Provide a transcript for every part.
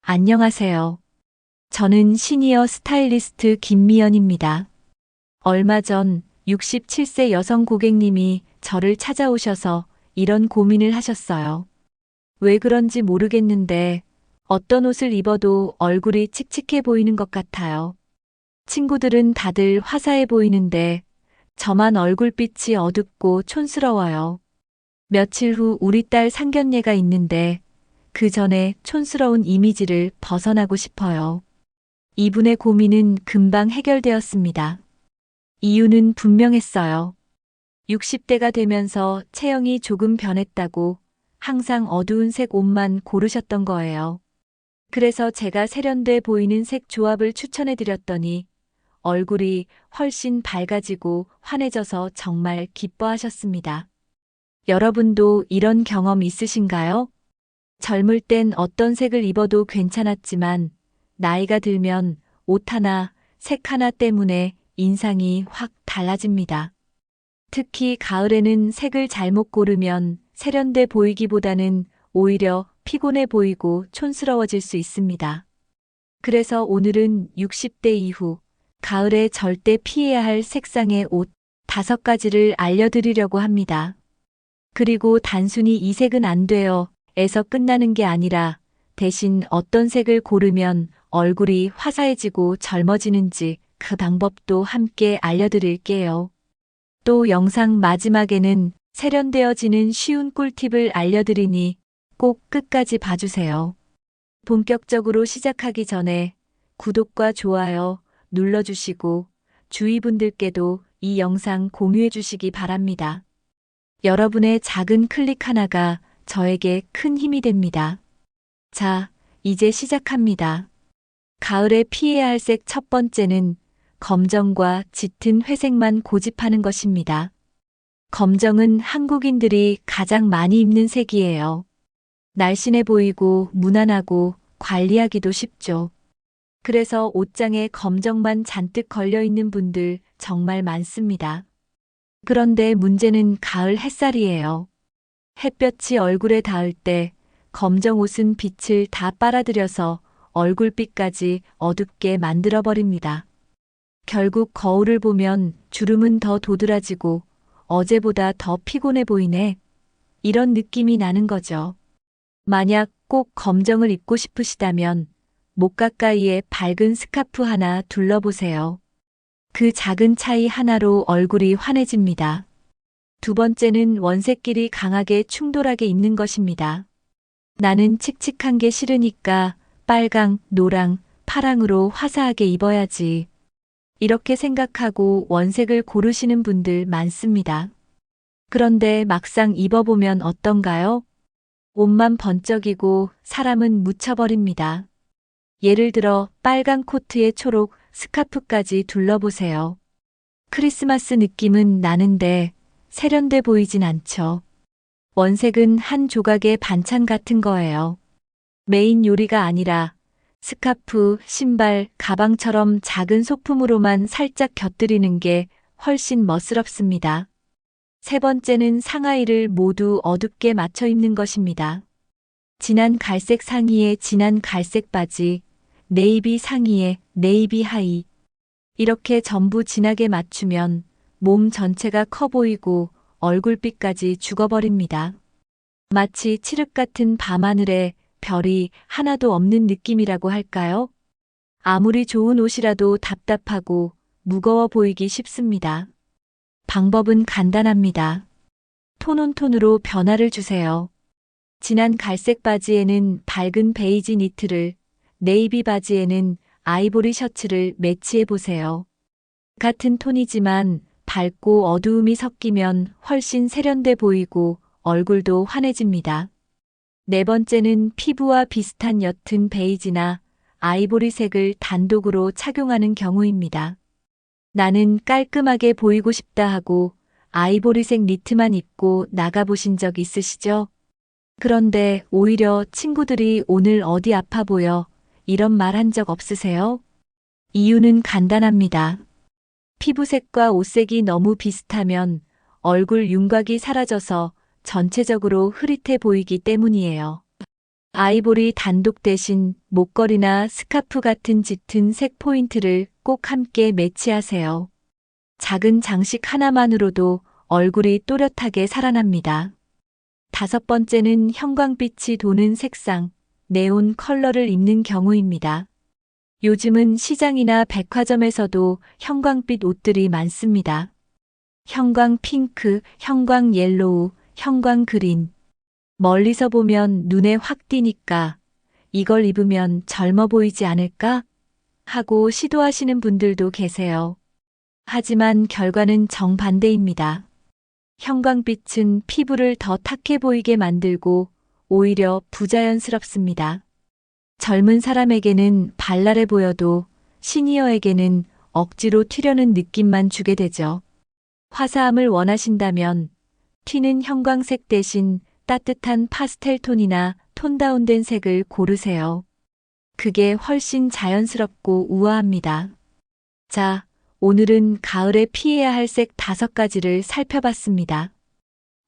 안녕하세요. 저는 시니어 스타일리스트 김미연입니다. 얼마 전 67세 여성 고객님이 저를 찾아오셔서 이런 고민을 하셨어요. 왜 그런지 모르겠는데 어떤 옷을 입어도 얼굴이 칙칙해 보이는 것 같아요. 친구들은 다들 화사해 보이는데 저만 얼굴빛이 어둡고 촌스러워요. 며칠 후 우리 딸 상견례가 있는데 그 전에 촌스러운 이미지를 벗어나고 싶어요. 이분의 고민은 금방 해결되었습니다. 이유는 분명했어요. 60대가 되면서 체형이 조금 변했다고 항상 어두운 색 옷만 고르셨던 거예요. 그래서 제가 세련돼 보이는 색 조합을 추천해 드렸더니 얼굴이 훨씬 밝아지고 환해져서 정말 기뻐하셨습니다. 여러분도 이런 경험 있으신가요? 젊을 땐 어떤 색을 입어도 괜찮았지만 나이가 들면 옷 하나, 색 하나 때문에 인상이 확 달라집니다. 특히 가을에는 색을 잘못 고르면 세련돼 보이기보다는 오히려 피곤해 보이고 촌스러워질 수 있습니다. 그래서 오늘은 60대 이후 가을에 절대 피해야 할 색상의 옷 5가지를 알려드리려고 합니다. 그리고 단순히 이 색은 안 돼요 에서 끝나는 게 아니라 대신 어떤 색을 고르면 얼굴이 화사해지고 젊어지는지 그 방법도 함께 알려드릴게요. 또 영상 마지막에는 세련되어지는 쉬운 꿀팁을 알려드리니 꼭 끝까지 봐주세요. 본격적으로 시작하기 전에 구독과 좋아요 눌러주시고 주위 분들께도 이 영상 공유해 주시기 바랍니다. 여러분의 작은 클릭 하나가 저에게 큰 힘이 됩니다. 자, 이제 시작합니다. 가을에 피해야 할 색 첫 번째는 검정과 짙은 회색만 고집하는 것입니다. 검정은 한국인들이 가장 많이 입는 색이에요. 날씬해 보이고 무난하고 관리하기도 쉽죠. 그래서 옷장에 검정만 잔뜩 걸려 있는 분들 정말 많습니다. 그런데 문제는 가을 햇살이에요. 햇볕이 얼굴에 닿을 때 검정 옷은 빛을 다 빨아들여서 얼굴빛까지 어둡게 만들어버립니다. 결국 거울을 보면 주름은 더 도드라지고 어제보다 더 피곤해 보이네. 이런 느낌이 나는 거죠. 만약 꼭 검정을 입고 싶으시다면 목 가까이에 밝은 스카프 하나 둘러보세요. 그 작은 차이 하나로 얼굴이 환해집니다. 두 번째는 원색끼리 강하게 충돌하게 입는 것입니다. 나는 칙칙한 게 싫으니까 빨강, 노랑, 파랑으로 화사하게 입어야지. 이렇게 생각하고 원색을 고르시는 분들 많습니다. 그런데 막상 입어보면 어떤가요? 옷만 번쩍이고 사람은 묻혀버립니다. 예를 들어 빨간 코트에 초록 스카프까지 둘러보세요. 크리스마스 느낌은 나는데 세련돼 보이진 않죠. 원색은 한 조각의 반찬 같은 거예요. 메인 요리가 아니라 스카프, 신발, 가방처럼 작은 소품으로만 살짝 곁들이는 게 훨씬 멋스럽습니다. 세 번째는 상하의를 모두 어둡게 맞춰 입는 것입니다. 진한 갈색 상의에 진한 갈색 바지, 네이비 상의에 네이비 하의. 이렇게 전부 진하게 맞추면 몸 전체가 커 보이고 얼굴빛까지 죽어버립니다. 마치 칠흑 같은 밤하늘에 별이 하나도 없는 느낌이라고 할까요? 아무리 좋은 옷이라도 답답하고 무거워 보이기 쉽습니다. 방법은 간단합니다. 톤 온 톤으로 변화를 주세요. 진한 갈색 바지에는 밝은 베이지 니트를, 네이비 바지에는 아이보리 셔츠를 매치해 보세요. 같은 톤이지만 밝고 어두움이 섞이면 훨씬 세련돼 보이고 얼굴도 환해집니다. 네 번째는 피부와 비슷한 옅은 베이지나 아이보리색을 단독으로 착용하는 경우입니다. 나는 깔끔하게 보이고 싶다 하고 아이보리색 니트만 입고 나가보신 적 있으시죠? 그런데 오히려 친구들이 오늘 어디 아파 보여 이런 말 한 적 없으세요? 이유는 간단합니다. 피부색과 옷색이 너무 비슷하면 얼굴 윤곽이 사라져서 전체적으로 흐릿해 보이기 때문이에요. 아이보리 단독 대신 목걸이나 스카프 같은 짙은 색 포인트를 꼭 함께 매치하세요. 작은 장식 하나만으로도 얼굴이 또렷하게 살아납니다. 5번째는 형광빛이 도는 색상, 네온 컬러를 입는 경우입니다. 요즘은 시장이나 백화점에서도 형광빛 옷들이 많습니다. 형광 핑크, 형광 옐로우, 형광 그린. 멀리서 보면 눈에 확 띄니까 이걸 입으면 젊어 보이지 않을까? 하고 시도하시는 분들도 계세요. 하지만 결과는 정반대입니다. 형광빛은 피부를 더 탁해 보이게 만들고 오히려 부자연스럽습니다. 젊은 사람에게는 발랄해 보여도 시니어에게는 억지로 튀려는 느낌만 주게 되죠. 화사함을 원하신다면 튀는 형광색 대신 따뜻한 파스텔 톤이나 톤 다운된 색을 고르세요. 그게 훨씬 자연스럽고 우아합니다. 자, 오늘은 가을에 피해야 할 색 5가지를 살펴봤습니다.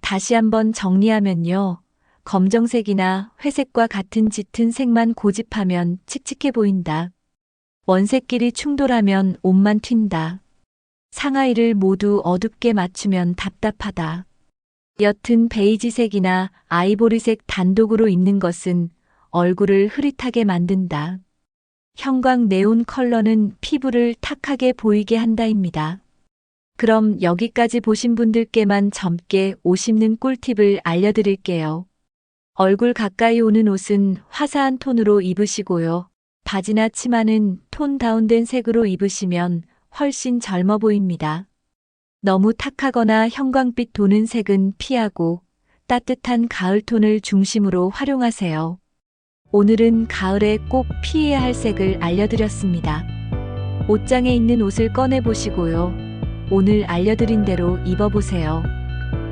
다시 한번 정리하면요. 검정색이나 회색과 같은 짙은 색만 고집하면 칙칙해 보인다. 원색끼리 충돌하면 옷만 튄다. 상하이를 모두 어둡게 맞추면 답답하다. 옅은 베이지색이나 아이보리색 단독으로 입는 것은 얼굴을 흐릿하게 만든다. 형광 네온 컬러는 피부를 탁하게 보이게 한다입니다. 그럼 여기까지 보신 분들께만 젊게 옷 입는 꿀팁을 알려드릴게요. 얼굴 가까이 오는 옷은 화사한 톤으로 입으시고요. 바지나 치마는 톤 다운된 색으로 입으시면 훨씬 젊어 보입니다. 너무 탁하거나 형광빛 도는 색은 피하고 따뜻한 가을 톤을 중심으로 활용하세요. 오늘은 가을에 꼭 피해야 할 색을 알려드렸습니다. 옷장에 있는 옷을 꺼내보시고요. 오늘 알려드린 대로 입어보세요.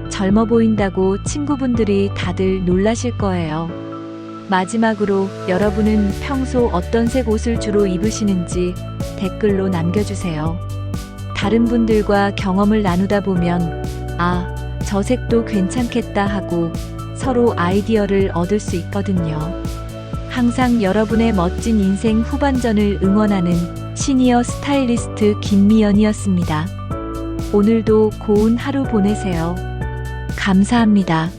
젊어 보인다고 친구분들이 다들 놀라실 거예요. 마지막으로 여러분은 평소 어떤 색 옷을 주로 입으시는지 댓글로 남겨주세요. 다른 분들과 경험을 나누다 보면 아, 저 색도 괜찮겠다 하고 서로 아이디어를 얻을 수 있거든요. 항상 여러분의 멋진 인생 후반전을 응원하는 시니어 스타일리스트 김미연이었습니다. 오늘도 고운 하루 보내세요. 감사합니다.